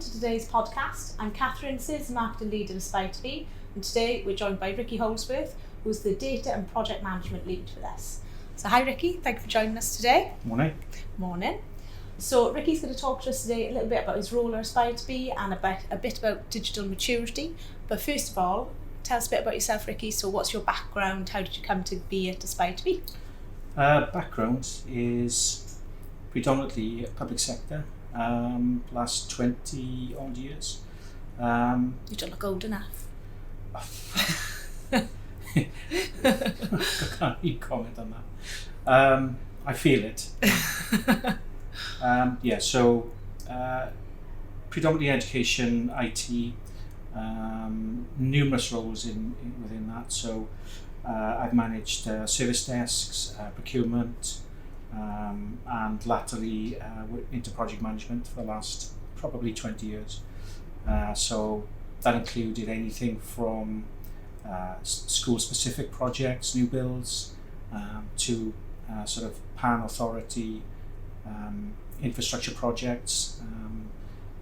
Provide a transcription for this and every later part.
to today's podcast. I'm Catherine, Sales and Marketing Lead at Aspire to Be, and today we're joined by Ricky Holdsworth, who's the Data and Project Management Lead for this. So hi Ricky, thank you for joining us today. Morning. Morning. So Ricky's going to talk to us today a little bit about his role at Aspire to Be and a bit about digital maturity. But first of all, tell us a bit about yourself, Ricky. So what's your background? How did you come to be at Aspire to Be? Background is predominantly public sector, last 20 odd years. You don't look old enough. I can't even comment on that. I feel it. Predominantly education, IT, numerous roles within that. So I've managed service desks, procurement, and latterly into project management for the last probably 20 years. So that included anything from school-specific projects, new builds, to sort of pan authority infrastructure projects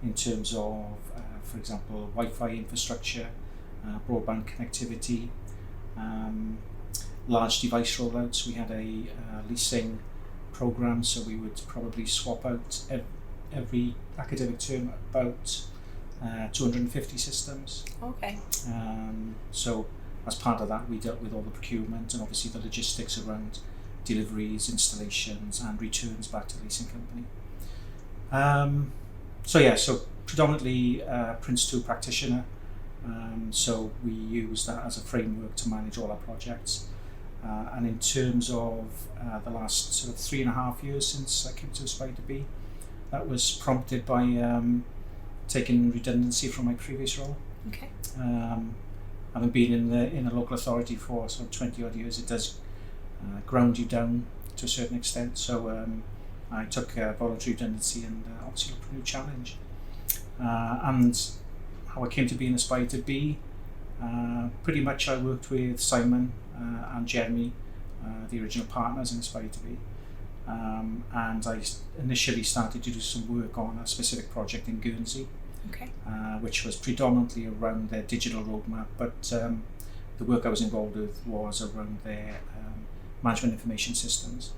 in terms of, for example, Wi-Fi infrastructure, broadband connectivity, large device rollouts. We had a leasing program, so we would probably swap out every academic term about 250 systems. Okay. So as part of that, we dealt with all the procurement and obviously the logistics around deliveries, installations, and returns back to the leasing company. So predominantly Prince 2 practitioner. So we use that as a framework to manage all our projects. And in terms of the last sort of 3.5 years since I came to Aspire to Be, that was prompted by taking redundancy from my previous role. Okay. Having been in a local authority for sort of 20 odd years, it does ground you down to a certain extent. So I took voluntary redundancy and obviously looked for a new challenge. And how I came to be in Aspire to Be, pretty much I worked with Simon and Jeremy, the original partners in Aspire to Be. And I initially started to do some work on a specific project in Guernsey, Okay. Which was predominantly around their digital roadmap, but the work I was involved with was around their management information systems.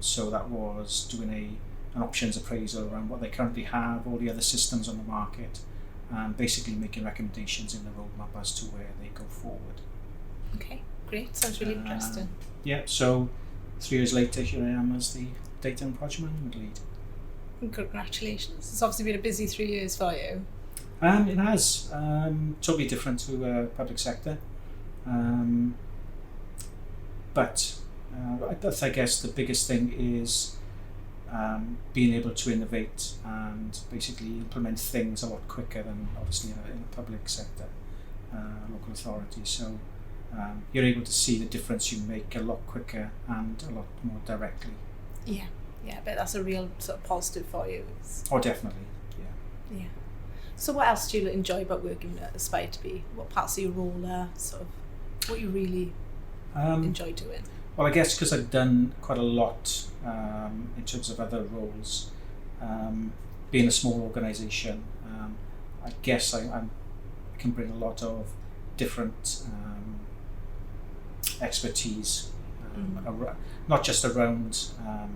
So that was doing an options appraisal around what they currently have, all the other systems on the market, and basically making recommendations in the roadmap as to where they go forward. Okay, great. Sounds really interesting. Yeah, so 3 years later, here I am as the Data and Project Management Lead. Congratulations. It's obviously been a busy 3 years for you. It has. Totally different to public sector. But I guess the biggest thing is being able to innovate and basically implement things a lot quicker than obviously in a public sector, local authority. So you're able to see the difference you make a lot quicker and a lot more directly. Yeah, but that's a real sort of positive for you. Oh, definitely, Yeah. So what else do you enjoy about working at Aspire to Be? What parts of your role are sort of what you really enjoy doing? Well, I guess because I've done quite a lot in terms of other roles, being a small organisation, I guess I can bring a lot of different expertise, not just around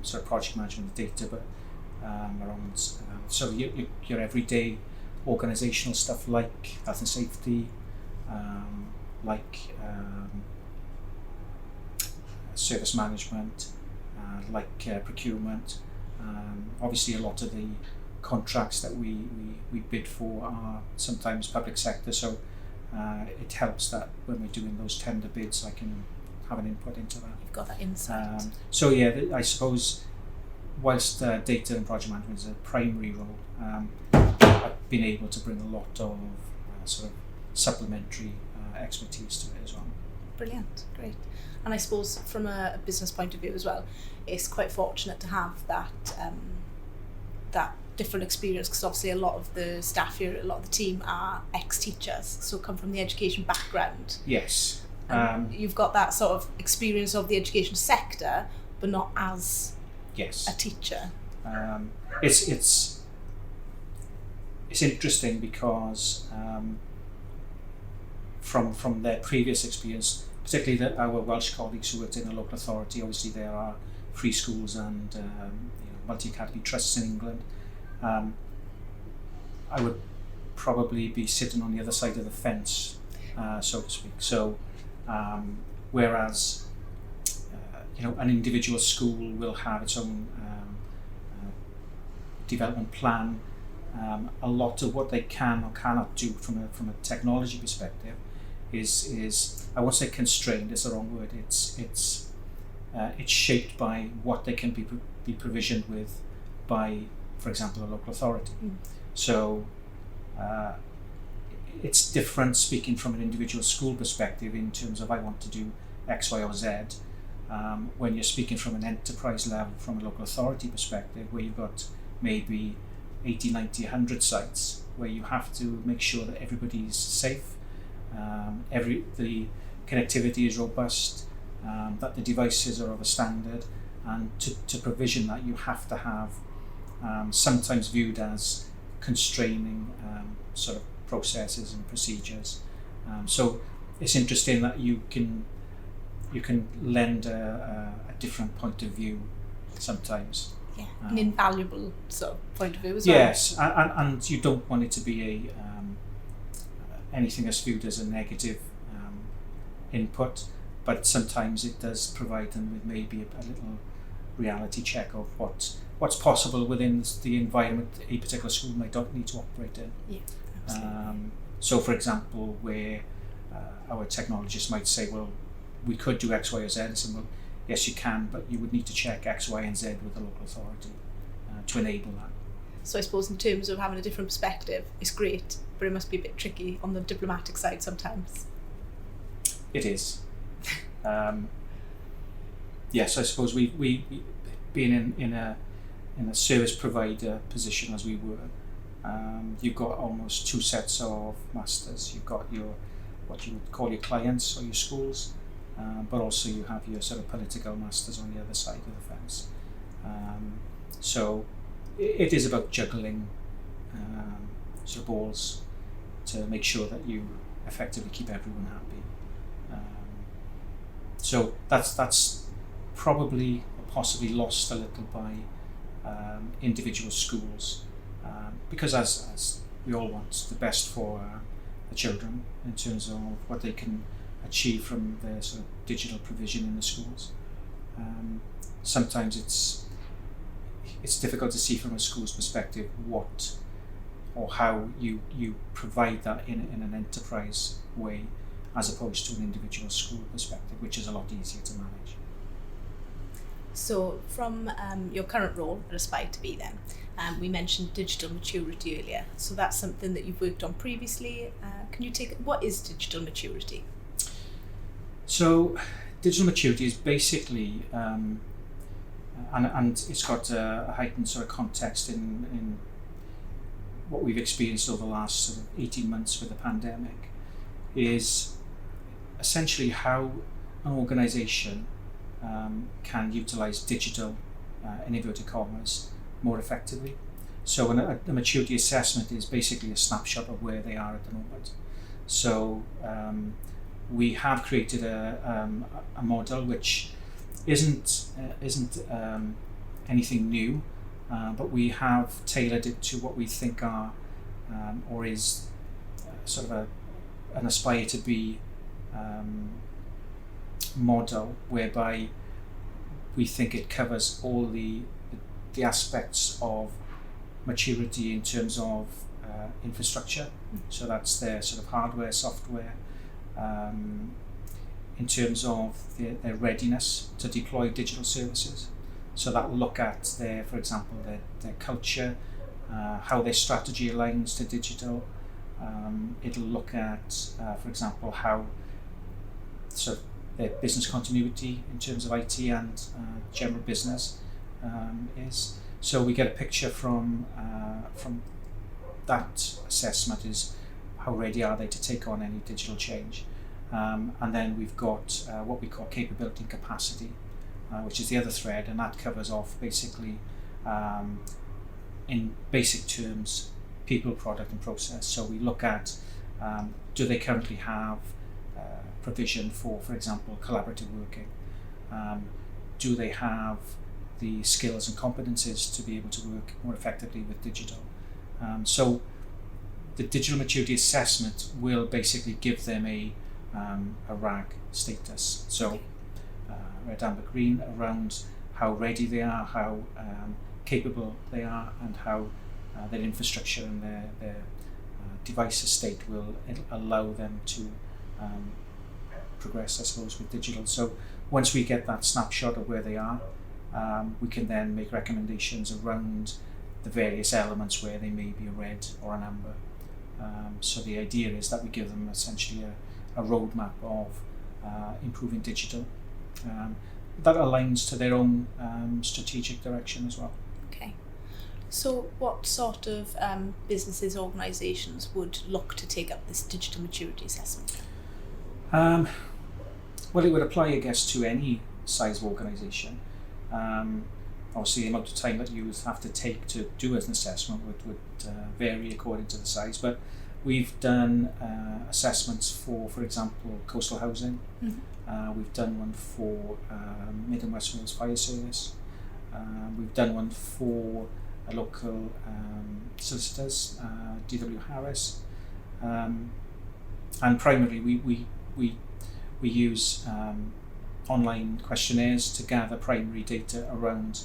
sort of project management data, but around so your everyday organisational stuff like health and safety, like service management, like procurement. Obviously a lot of the contracts that we bid for are sometimes public sector, so it helps that when we're doing those tender bids I can have an input into that. You've got that insight. So yeah, I suppose whilst data and project management is a primary role, I've been able to bring a lot of sort of supplementary expertise to it as well. Brilliant, great. And I suppose from a business point of view as well, it's quite fortunate to have that that different experience, because obviously a lot of the staff here, a lot of the team are ex-teachers, so come from the education background. Yes. You've got that sort of experience of the education sector, but not as yes. a teacher. It's it's interesting because from their previous experience, particularly our Welsh colleagues who worked in a local authority, obviously there are free schools and multi-academy trusts in England. I would probably be sitting on the other side of the fence, so to speak. So, whereas an individual school will have its own development plan. A lot of what they can or cannot do from a technology perspective is I won't say constrained, is the wrong word. It's shaped by what they can be provisioned with by, for example, a local authority. So it's different speaking from an individual school perspective in terms of I want to do X, Y, or Z. When you're speaking from an enterprise level, from a local authority perspective, where you've got maybe 80, 90, 100 sites, where you have to make sure that everybody's safe, the connectivity is robust, that the devices are of a standard, and to provision that you have to have sometimes viewed as constraining sort of processes and procedures. So it's interesting that you can lend a different point of view sometimes. Yeah, an invaluable sort of point of view as well. Yes, and you don't want it to be anything that's viewed as a negative input, but sometimes it does provide them with maybe a little reality check of what's possible within the environment a particular school might not need to operate in. Yeah, absolutely. So, for example, where our technologists might say, well, we could do X, Y, or Z, and say, well, yes, you can, but you would need to check X, Y, and Z with the local authority to enable that. So I suppose in terms of having a different perspective, it's great, but it must be a bit tricky on the diplomatic side sometimes. It is. Yes, I suppose we being in a service provider position as we were, you've got almost two sets of masters. You've got what you would call your clients or your schools, but also you have your sort of political masters on the other side of the fence. So it is about juggling sort of balls to make sure that you effectively keep everyone happy. So that's probably or possibly lost a little by individual schools, because as we all want the best for the children in terms of what they can achieve from their sort of digital provision in the schools. Sometimes it's difficult to see from a school's perspective what or how you provide that in an enterprise way, as opposed to an individual school perspective, which is a lot easier to manage. So from your current role at Aspire to Be then, we mentioned digital maturity earlier. So that's something that you've worked on previously. What is digital maturity? So digital maturity is basically, and it's got a heightened sort of context in what we've experienced over the last sort of 18 months with the pandemic, is essentially how an organisation can utilise digital, in inverted commas, more effectively. So a maturity assessment is basically a snapshot of where they are at the moment. So we have created a model which isn't anything new, but we have tailored it to what we think are or is sort of an Aspire to Be model, whereby we think it covers all the aspects of maturity in terms of infrastructure. So that's their sort of hardware, software, in terms of their readiness to deploy digital services. So that will look at for example, their culture, how their strategy aligns to digital. It'll look at, for example, how so their business continuity in terms of IT and general business is. So we get a picture from that assessment is how ready are they to take on any digital change. And then we've got what we call capability and capacity, which is the other thread, and that covers off basically, in basic terms, people, product and process. So we look at do they currently have provision for example, collaborative working? Do they have the skills and competences to be able to work more effectively with digital? So the digital maturity assessment will basically give them a RAG status. So red, amber, green around how ready they are, how capable they are, and how their infrastructure and their device estate will allow them to progress, I suppose, with digital. So once we get that snapshot of where they are, we can then make recommendations around the various elements where they may be a red or an amber. So the idea is that we give them essentially a roadmap of improving digital that aligns to their own strategic direction as well. Okay. So what sort of businesses, organisations would look to take up this digital maturity assessment? Well, it would apply, I guess, to any size of organisation. Obviously, the amount of time that you would have to take to do an assessment would vary according to the size. But we've done assessments for example, coastal housing. Mm-hmm. We've done one for Mid and West Wales Fire Service. We've done one for a local solicitors, DW Harris. And primarily, we use online questionnaires to gather primary data around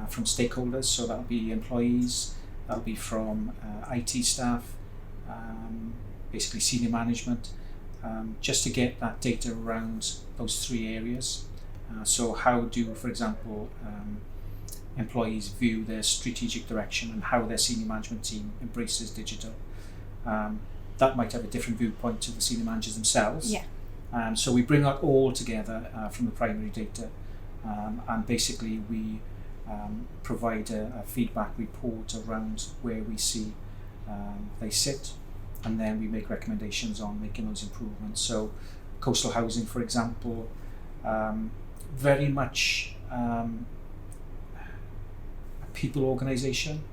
from stakeholders. So that'll be employees, that'll be from IT staff, basically senior management, just to get that data around those three areas. So how do, for example, employees view their strategic direction and how their senior management team embraces digital? That might have a different viewpoint to the senior managers themselves. Yeah. So we bring that all together from the primary data, and basically we provide a feedback report around where we see they sit, and then we make recommendations on making those improvements. So coastal housing, for example, very much a people organisation.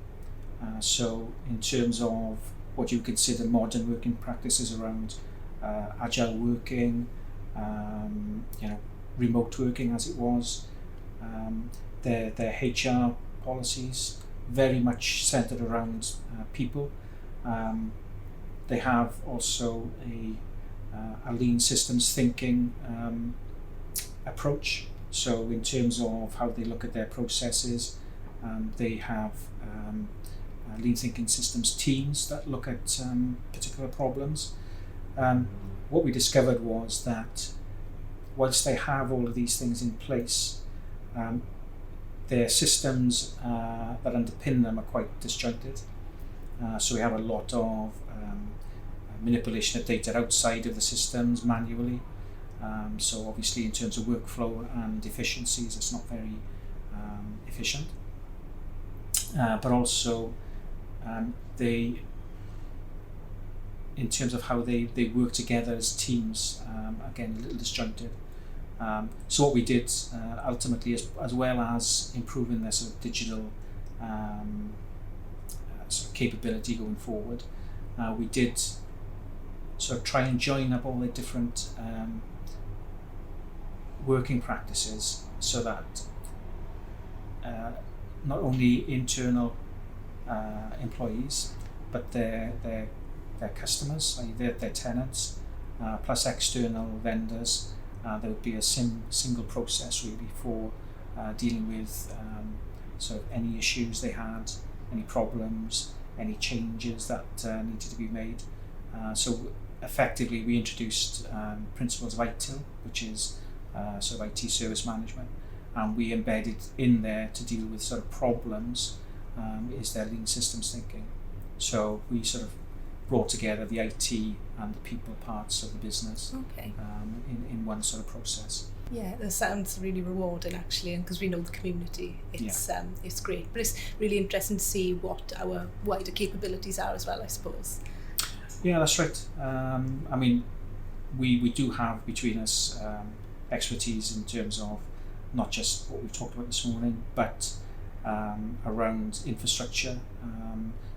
So in terms of what you consider modern working practices around agile working, remote working as it was, their HR policies very much centered around people. They have also a lean systems thinking approach. So in terms of how they look at their processes, they have lean thinking systems teams that look at particular problems. What we discovered was that whilst they have all of these things in place, their systems that underpin them are quite disjointed. So we have a lot of manipulation of data outside of the systems manually. So obviously in terms of workflow and efficiencies, it's not very efficient. But also they, in terms of how they work together as teams, again, a little disjointed. So what we did ultimately, as well as improving their sort of digital sort of capability going forward, we did sort of try and join up all the different working practices so that not only internal employees, but their customers, their tenants, plus external vendors, there would be a single process really for dealing with sort of any issues they had, any problems, any changes that needed to be made. So effectively we introduced principles of ITIL, which is sort of IT service management, and we embedded in there to deal with sort of problems is their lean systems thinking. So we sort of brought together the IT and the people parts of the business in one sort of process. Yeah, that sounds really rewarding actually, and because we know the community, it's great. But it's really interesting to see what our wider capabilities are as well, I suppose. Yeah, that's right. I mean, we do have between us expertise in terms of not just what we've talked about this morning, but around infrastructure.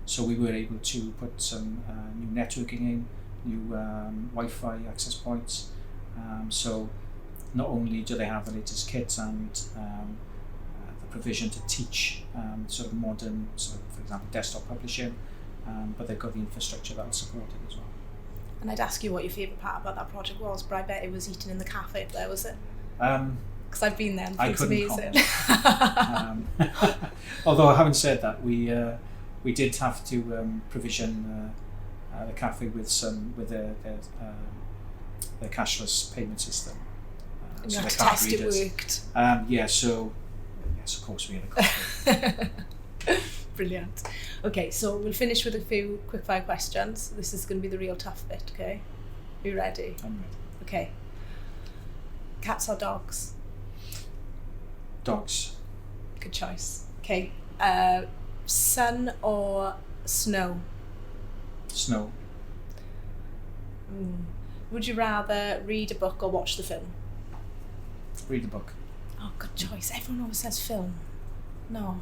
So we were able to put some new networking in, new Wi-Fi access points. So not only do they have the latest kits and the provision to teach sort of modern, sort of, for example, desktop publishing, but they've got the infrastructure that'll support it as well. And I'd ask you what your favourite part about that project was, but I bet it was eating in the cafe up there, was it? Because I've been there and it's amazing. Although having said that, we did have to provision the cafe with the cashless payment system. And you had to test it worked. So yes, of course we had a coffee. Brilliant. Okay, so we'll finish with a few quickfire questions. This is going to be the real tough bit, okay? Are you ready? I'm ready. Okay. Cats or dogs? Dogs. Good choice. Okay. Sun or snow? Snow. Would you rather read a book or watch the film? Read the book. Oh, good choice. Everyone always says film. No.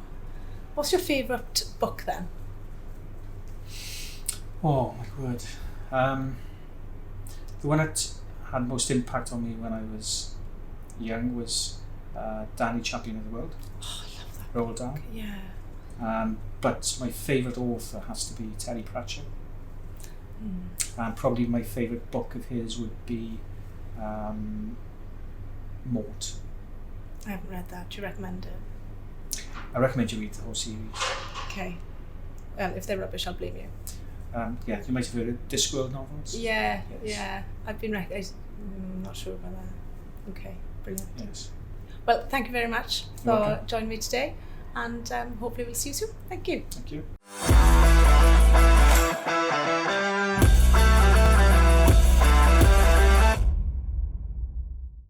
What's your favourite book then? Oh my word. The one that had most impact on me when I was young was Danny, Champion of the World. Oh, I love that Roald Dahl. Yeah. But my favourite author has to be Terry Pratchett. And probably my favourite book of his would be Mort. I haven't read that. Do you recommend it? I recommend you read the whole series. Okay. If they're rubbish, I'll blame you. Yeah, you might have heard of Discworld novels. Yeah, Yes. yeah. I've been I'm not sure about that. Okay, brilliant. Yes. Well, thank you very much You're for welcome. joining me today, and hopefully we'll see you soon. Thank you. Thank you.